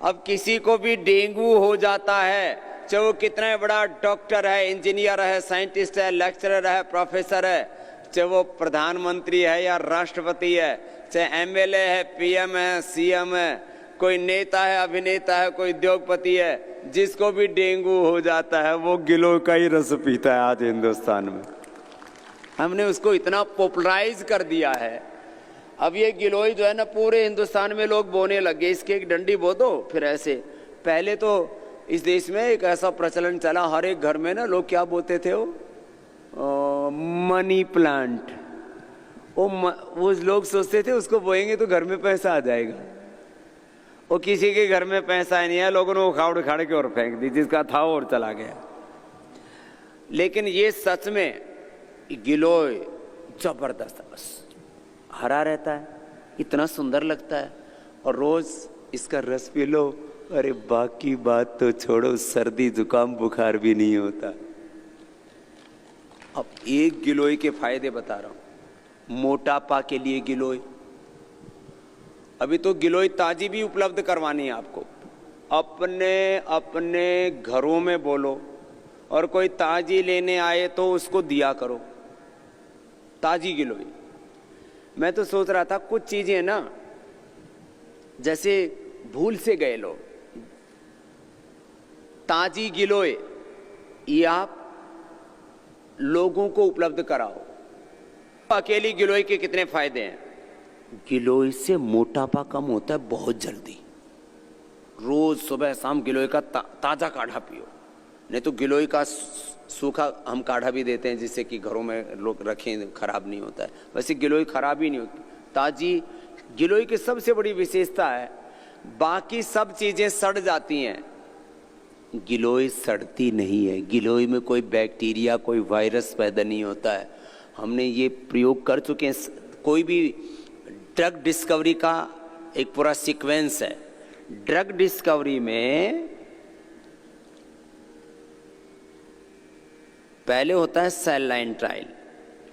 अब किसी को भी डेंगू हो जाता है, चाहे वो कितना बड़ा डॉक्टर है, इंजीनियर है, साइंटिस्ट है, लेक्चरर है, प्रोफेसर है, चाहे वो प्रधानमंत्री है या राष्ट्रपति है, चाहे एमएलए है, पीएम है, सीएम है, कोई नेता है, अभिनेता है, कोई उद्योगपति है, जिसको भी डेंगू हो जाता है वो गिलोय का ही रस पीता है। आज हिंदुस्तान में हमने उसको इतना पॉपुलराइज कर दिया है। अब ये गिलोय जो है ना, पूरे हिंदुस्तान में लोग बोने लग गए, इसकी एक डंडी बो दो फिर ऐसे। पहले तो इस देश में एक ऐसा प्रचलन चला, हर एक घर में ना लोग क्या बोलते थे, वो मनी प्लांट। वो लोग सोचते थे उसको बोएंगे तो घर में पैसा आ जाएगा। वो किसी के घर में पैसा नहीं है, लोगों ने उखाड़ उखाड़ के और फेंक दी, जिसका था और चला गया। लेकिन ये सच में गिलोय जबरदस्त, बस हरा रहता है, इतना सुंदर लगता है, और रोज इसका रस पी लो, अरे बाकी बात तो छोड़ो, सर्दी जुकाम बुखार भी नहीं होता। अब एक गिलोय के फायदे बता रहा हूं। मोटापा के लिए गिलोय, अभी तो गिलोय ताजी भी उपलब्ध करवानी है आपको। अपने घरों में बोलो, और कोई ताजी लेने आए तो उसको दिया करो, ताजी गिलोय। मैं तो सोच रहा था कुछ चीजें ना, जैसे भूल से गए लोग, ताजी गिलोय ये आप लोगों को उपलब्ध कराओ। अकेली गिलोय के कितने फायदे हैं? गिलोय से मोटापा कम होता है बहुत जल्दी। रोज सुबह शाम गिलोय का ताजा काढ़ा पियो, नहीं तो गिलोय का सूखा हम काढ़ा भी देते हैं जिससे कि घरों में लोग रखें, खराब नहीं होता है। वैसे गिलोय खराब ही नहीं होती। ताजी गिलोय की सबसे बड़ी विशेषता है, बाकी सब चीजें सड़ जाती हैं, गिलोय सड़ती नहीं है। गिलोय में कोई बैक्टीरिया, कोई वायरस पैदा नहीं होता है। हमने ये प्रयोग कर चुके हैं। कोई भी ड्रग डिस्कवरी का एक पूरा सीक्वेंस है। ड्रग डिस्कवरी में पहले होता है सेल लाइन ट्रायल,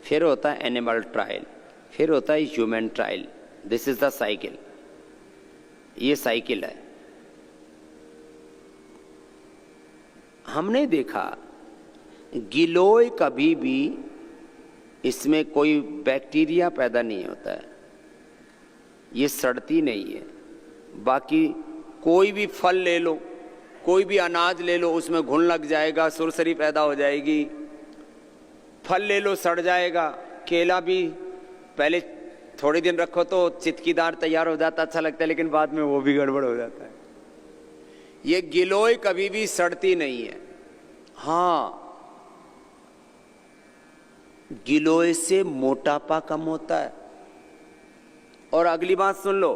फिर होता है एनिमल ट्रायल, फिर होता है human trial. This is the cycle, ये साइकिल है। हमने देखा गिलोय कभी भी इसमें कोई बैक्टीरिया पैदा नहीं होता है, ये सड़ती नहीं है। बाकी कोई भी फल ले लो, कोई भी अनाज ले लो, उसमें घुन लग जाएगा, सुरसरी पैदा हो जाएगी। फल ले लो, सड़ जाएगा। केला भी पहले थोड़े दिन रखो तो चितकीदार तैयार हो जाता, अच्छा लगता है, लेकिन बाद में वो भी गड़बड़ हो जाता है। ये गिलोय कभी भी सड़ती नहीं है। हाँ, गिलोय से मोटापा कम होता है। और अगली बात सुन लो,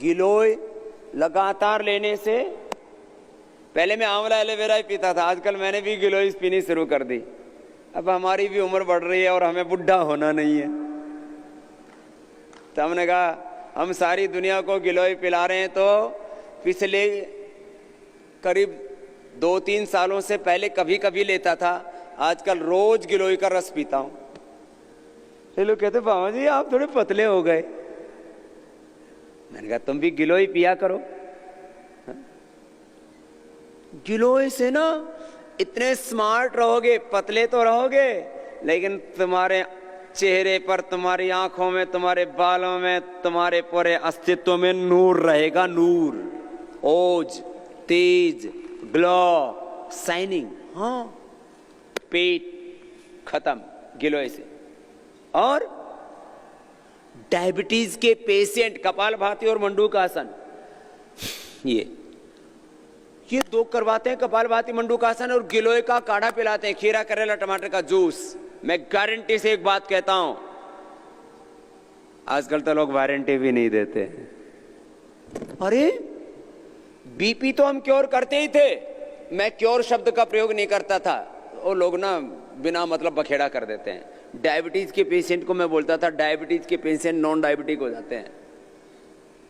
गिलोय लगातार लेने से, पहले मैं आंवला एलोवेरा ही पीता था, आजकल मैंने भी गिलोय पीनी शुरू कर दी। अब हमारी भी उम्र बढ़ रही है और हमें बुढ़ा होना नहीं है, तो हमने कहा हम सारी दुनिया को गिलोय पिला रहे हैं, तो पिछले करीब 2-3 सालों से पहले कभी कभी लेता था, आजकल रोज गिलोय का रस पीता हूं। ये लोग कहते बाबा जी आप थोड़े पतले हो गए। मैंने कहा तुम भी गिलोय पिया करो। गिलोय से ना इतने स्मार्ट रहोगे, पतले तो रहोगे, लेकिन तुम्हारे चेहरे पर, तुम्हारी आंखों में, तुम्हारे बालों में, तुम्हारे पूरे अस्तित्व में नूर रहेगा। नूर, ओज, तेज, ग्लो, शाइनिंग। हाँ, पेट खत्म गिलोय से। और डायबिटीज के पेशेंट कपालभाति और मंडूकासन, ये दो करवाते हैं, कपालभाति मंडूकासन, और गिलोय का काढ़ा पिलाते हैं, खीरा करेला टमाटर का जूस। मैं गारंटी से एक बात कहता हूं, आजकल तो लोग वारंटी भी नहीं देते। अरे बीपी तो हम क्योर करते ही थे, मैं क्योर शब्द का प्रयोग नहीं करता था, वो लोग ना बिना मतलब बखेड़ा कर देते हैं। डायबिटीज के पेशेंट को मैं बोलता था, डायबिटीज के पेशेंट नॉन डायबिटिक हो जाते हैं।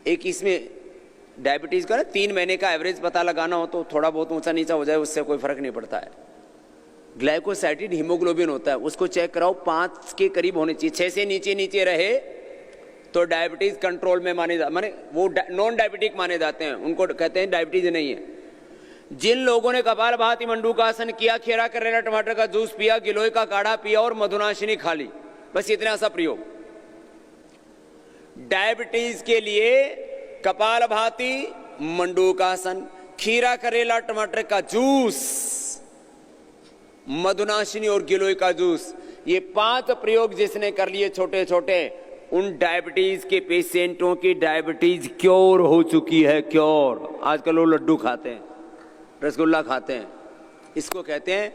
एक इसमें डायबिटीज का ना 3 महीने का एवरेज पता लगाना हो तो थोड़ा बहुत ऊंचा नीचा हो जाए, उससे कोई फर्क नहीं पड़ता है। ग्लाइकोसाइटेड हीमोग्लोबिन होता है, उसको चेक कराओ, 5 के करीब होने चाहिए। 6 से नीचे रहे तो डायबिटीज कंट्रोल में माने वो नॉन डायबिटिक माने जाते हैं, उनको कहते हैं डायबिटीज नहीं है। जिन लोगों ने कपालभाति मंडूकासन किया, खीरा करेला टमाटर का जूस पिया, गिलोय का काढ़ा पिया और मधुनाशिनी खा ली, बस इतना सा प्रयोग। डायबिटीज के लिए कपालभाति मंडूकासन, खीरा करेला टमाटर का जूस, मधुनाशिनी और गिलोय का जूस, ये 5 प्रयोग जिसने कर लिए छोटे छोटे, उन डायबिटीज के पेशेंटों की डायबिटीज क्योर हो चुकी है, क्योर। आजकल लोग लड्डू खाते हैं, रसगुल्ला खाते हैं, इसको कहते हैं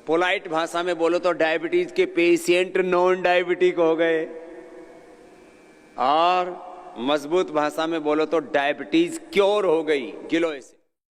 पोलाइट भाषा में बोलो तो डायबिटीज के पेशेंट नॉन डायबिटिक हो गए, और मजबूत भाषा में बोलो तो डायबिटीज क्योर हो गई गिलोय से।